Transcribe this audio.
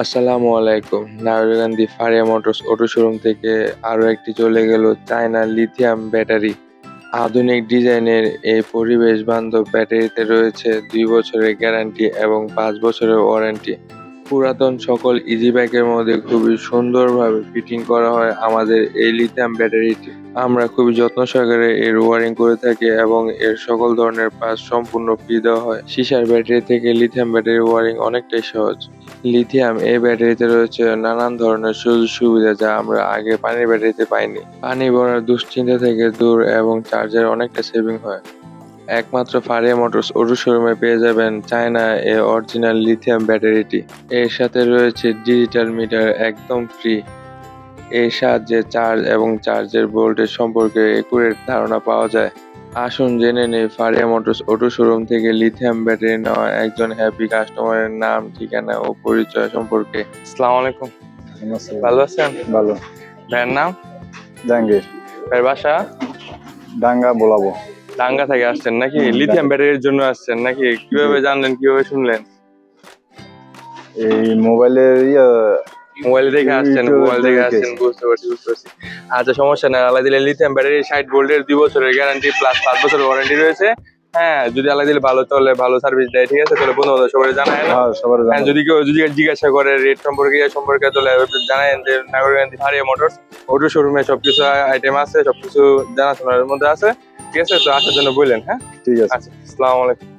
আসসালামু আলাইকুম। Narayanganj Faria motors auto showroom থেকে আরো একটি চলে গেল চায়না লিথিয়াম ব্যাটারি। আধুনিক ডিজাইনের এই পরিবেশ বান্ধব ব্যাটারিতে রয়েছে ২ বছরের গ্যারান্টি এবং ৫ বছরের ওয়ারেন্টি। পুরাতন সকল ইজি বাইকের মধ্যে খুবই সুন্দরভাবে ফিটিং করা হয় আমাদের এই লিথিয়াম ব্যাটারিটি। আমরা খুবই যত্ন সহকারে এর ওয়ারিং করে থাকি এবং এর সকল ধরনের পার্টস সম্পূর্ণ ফ্রি দেওয়া হয়। সীসার ব্যাটারি থেকে লিথিয়াম ব্যাটারির ওয়ারিং অনেকটাই সহজ। লিথিয়াম এই ব্যাটারিতে রয়েছে নানান ধরনের সুযোগ সুবিধা যা আমরা আগে পানির ব্যাটারিতে পাইনি। পানি ভরার দুশ্চিন্তা থেকে দূর এবং চার্জের অনেকটা সেভিং হয়। একমাত্র ফারিয়া মোটরস অটো শোরুমে পেয়ে যাবেন চায়না এ অরিজিনাল লিথিয়াম ব্যাটারিটি। এর সাথে রয়েছে ডিজিটাল মিটার একদম ফ্রি। এর সাহায্যে চার্জ এবং চার্জের ভোল্টেজ সম্পর্কে একুরেট ধারণা পাওয়া যায়। আসুন জেনে নেই ফারিয়া মোটরস অটো শোরুম থেকে লিথিয়াম ব্যাটারি নেওয়া একজন হ্যাপি কাস্টমারের নাম, ঠিকানা ও পরিচয় সম্পর্কে। আসসালামু আলাইকুম। ভালো আছেন? ভালো। ভাইয়ের নাম? জাহাঙ্গীর। ভাইয়ের বাসা? ডাঙ্গা বলাবো। টাঙ্গা থেকে আসছেন নাকি? লিথিয়াম ব্যাটারির জন্য আসছেন নাকি? কিভাবে জানলেন, কিভাবে শুনলেন? এই মোবাইলের মোবাইল দেখে আসছেন, ইউটিউবে মোবাইল দেখে আসছেন, দেখেছি। বুঝতে পারছি, বুঝতে পারছি। আচ্ছা, সমস্যা নাই। আল্লাহ দিলে লিথিয়াম ব্যাটারি 60 ভোল্টের 2 বছরের গ্যারান্টি প্লাস 5 বছরের ওয়ারেন্টি রয়েছে। হ্যাঁ, যদি আল্লাহ দিলে ভালো চলে, ভালো সার্ভিস দেয়, ঠিক আছে? তাহলে বন্ধু-বান্ধব সবাই জানায় না? হ্যাঁ, সবার হ্যাঁ, যদি কেউ জিজ্ঞাসা করে রেট সম্পর্কে, ইয়ে সম্পর্কে, তাহলে জানায়েন যে নাগরিক ফারিয়া মোটরস অটো শোরুমে সবকিছু আইটেম আছে, সবকিছু জানাশোনার মধ্যে আছে। ঠিক আছে? তো আসার জন্য বললেন, হ্যাঁ? ঠিক আছে। আচ্ছা, আসসালামু আলাইকুম।